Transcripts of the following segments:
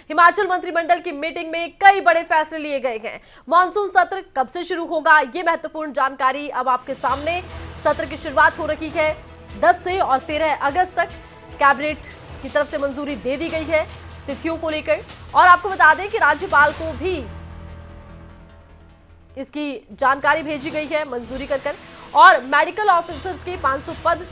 हिमाचल मंत्रिमंडल की मीटिंग में कई बड़े फैसले लिए गए हैं। मॉनसून सत्र कब से शुरू होगा, ये महत्वपूर्ण जानकारी अब आपके सामने। सत्र की शुरुआत हो रही है 10 से और 13 अगस्त तक कैबिनेट की तरफ से मंजूरी दे दी गई है तिथियों को लेकर। और आपको बता दें कि राज्यपाल को भी इसकी जानकारी भेजी गई है मंजूरी कर। और मेडिकल ऑफिसर्स के 500 पद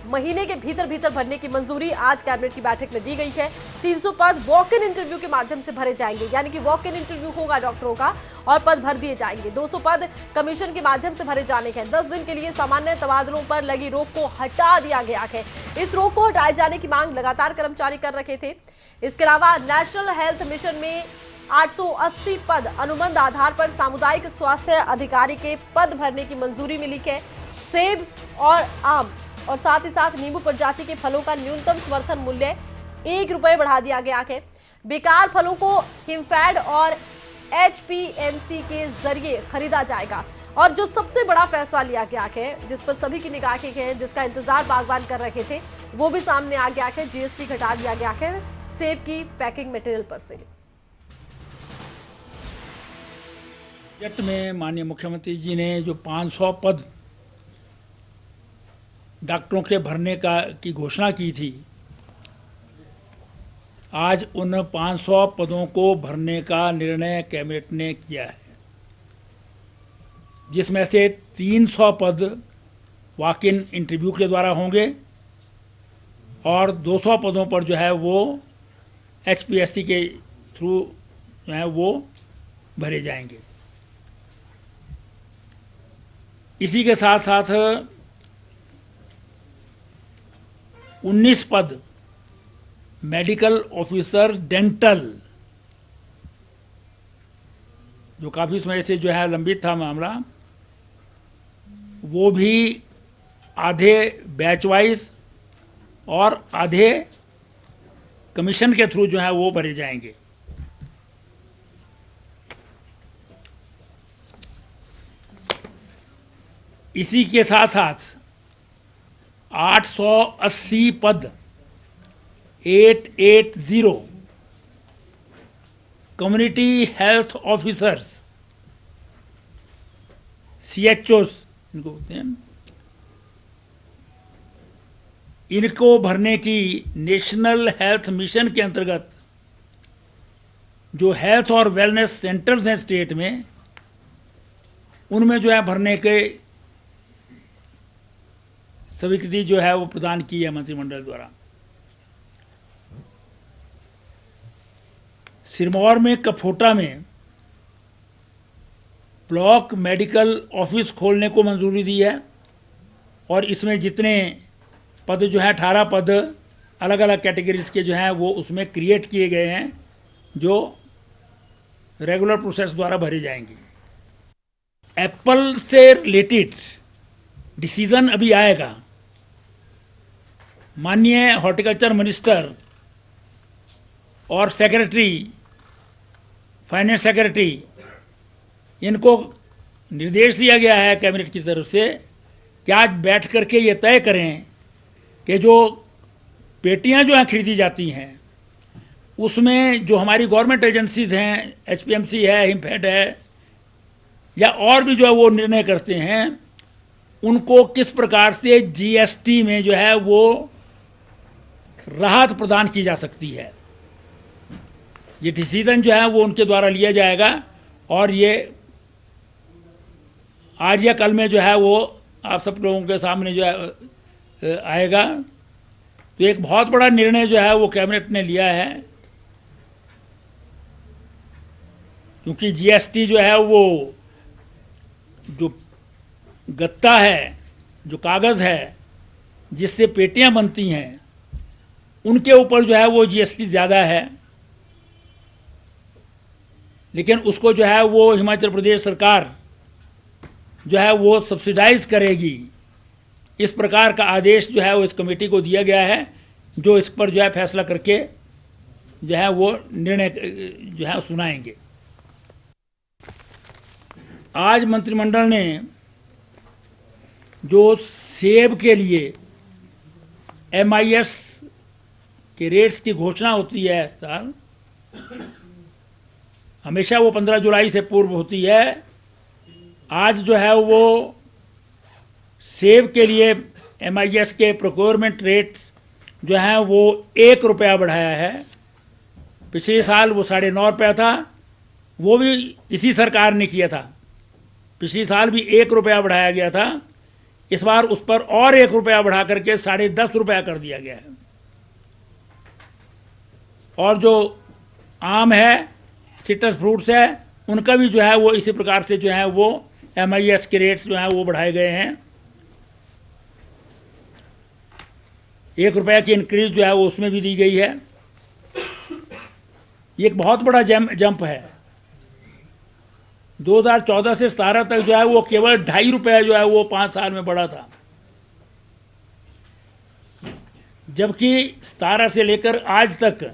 महीने के भीतर भरने की मंजूरी आज कैबिनेट की बैठक में दी गई है। 300 पद वॉक इन इंटरव्यू के माध्यम से भरे जाएंगे, यानी कि वॉक इन इंटरव्यू होगा डॉक्टरों का और पद भर दिए जाएंगे। 200 पद कमीशन के माध्यम से भरे जाने हैं। 10 दिन के लिए सामान्य तबादलों पर लगी रोक को हटा दिया गया है। इस रोक को हटाए जाने की मांग लगातार कर्मचारी कर रहे थे। इसके अलावा नेशनल हेल्थ मिशन में 880 पद अनुबंध आधार पर सामुदायिक स्वास्थ्य अधिकारी के पद भरने की मंजूरी मिली है। सेब और आम और साथ ही साथ नींबू प्रजाति के फलों का न्यूनतम समर्थन मूल्य ₹1 बढ़ा दिया गया है। बेकार फलों को हिमफेड और HPMC के जरिए खरीदा जाएगा। और जो सबसे बड़ा फैसला लिया गया है, जिस पर सभी की निगाहें हैं, जिसका इंतजार बागवान कर रहे थे, वो भी सामने आ गया है। GST घटा दिया गया है सेब की पैकिंग मटेरियल पर से। बजट में माननीय मुख्यमंत्री जी ने जो 500 पद डॉक्टरों के भरने की घोषणा की थी, आज उन 500 पदों को भरने का निर्णय कैबिनेट ने किया है, जिसमें से 300 पद वॉक इन इंटरव्यू के द्वारा होंगे और 200 पदों पर जो है वो HPSC के थ्रू जो है वो भरे जाएंगे। इसी के साथ साथ 19 पद मेडिकल ऑफिसर डेंटल, जो काफ़ी समय से जो है लंबित था मामला, वो भी आधे बैच वाइज और आधे कमीशन के थ्रू जो है वो भरे जाएंगे। इसी के साथ साथ 880 पद 880 कम्युनिटी हेल्थ ऑफिसर्स CHOs इनको बोलते हैं, इनको भरने की नेशनल हेल्थ मिशन के अंतर्गत जो हेल्थ और वेलनेस सेंटर्स हैं स्टेट में, उनमें जो है भरने के स्वीकृति जो है वो प्रदान की है मंत्रिमंडल द्वारा। सिरमौर में कफोटा में ब्लॉक मेडिकल ऑफिस खोलने को मंजूरी दी है और इसमें जितने पद जो है 18 पद अलग अलग कैटेगरीज के जो हैं वो उसमें क्रिएट किए गए हैं, जो रेगुलर प्रोसेस द्वारा भरे जाएंगे। एप्पल से रिलेटेड डिसीजन अभी आएगा। माननीय हॉर्टिकल्चर मिनिस्टर और सेक्रेटरी, फाइनेंस सेक्रेटरी, इनको निर्देश दिया गया है कैबिनेट की तरफ से कि आज बैठ करके ये तय करें कि जो पेटियां जो हैं खरीदी जाती हैं, उसमें जो हमारी गवर्नमेंट एजेंसीज हैं, HPMC है, हिमफेड है, या और भी जो है वो निर्णय करते हैं, उनको किस प्रकार से GST में जो है वो राहत प्रदान की जा सकती है। ये डिसीजन जो है वो उनके द्वारा लिया जाएगा और ये आज या कल में जो है वो आप सब लोगों के सामने जो है आएगा। तो एक बहुत बड़ा निर्णय जो है वो कैबिनेट ने लिया है, क्योंकि GST जो है वो जो गत्ता है, जो कागज़ है जिससे पेटियां बनती हैं, उनके ऊपर जो है वो GST ज़्यादा है, लेकिन उसको जो है वो हिमाचल प्रदेश सरकार जो है वो सब्सिडाइज करेगी। इस प्रकार का आदेश जो है वो इस कमेटी को दिया गया है, जो इस पर जो है फैसला करके जो है वो निर्णय जो है सुनाएंगे। आज मंत्रिमंडल ने जो सेब के लिए MIS के रेट्स की घोषणा होती है साल, हमेशा वो 15 जुलाई से पूर्व होती है। आज जो है वो सेब के लिए MIS के प्रोक्योरमेंट रेट जो है वो 1 रुपया बढ़ाया है। पिछले साल वो 9.5 रुपया था, वो भी इसी सरकार ने किया था। पिछले साल भी 1 रुपया बढ़ाया गया था, इस बार उस पर और 1 रुपया बढ़ा करके 10.5 रुपया कर दिया गया है। और जो आम है, सिट्रस फ्रूट्स है, उनका भी जो है वो इसी प्रकार से जो है वो MIS के रेट्स जो है वो बढ़ाए गए हैं। 1 रुपया की इंक्रीज जो है वो उसमें भी दी गई है। ये एक बहुत बड़ा जंप है। 2014 से 17 तक जो है वो केवल 2.5 रुपया जो है वो 5 साल में बढ़ा था, जबकि 17 से लेकर आज तक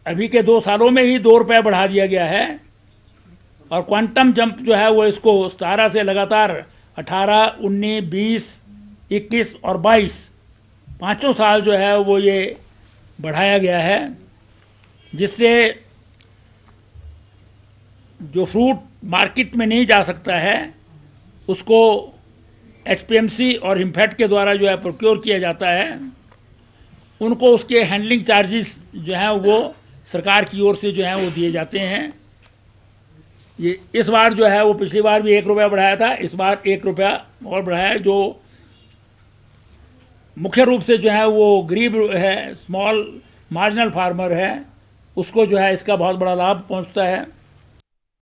अभी के 2 सालों में ही 2 रुपया बढ़ा दिया गया है। और क्वांटम जंप जो है वो इसको 17 से लगातार 18, 19, 20, 21 और 22 पाँचों साल जो है वो ये बढ़ाया गया है, जिससे जो फ्रूट मार्केट में नहीं जा सकता है उसको HPMC और हिमफेड के द्वारा जो है प्रोक्योर किया जाता है। उनको उसके हैंडलिंग चार्जेस जो हैं वो सरकार की ओर से जो है वो दिए जाते हैं। ये इस बार जो है वो पिछली बार भी 1 रुपया बढ़ाया था, इस बार 1 रुपया और बढ़ाया। जो मुख्य रूप से जो है वो गरीब है, स्मॉल मार्जिनल फार्मर है, उसको जो है इसका बहुत बड़ा लाभ पहुंचता है।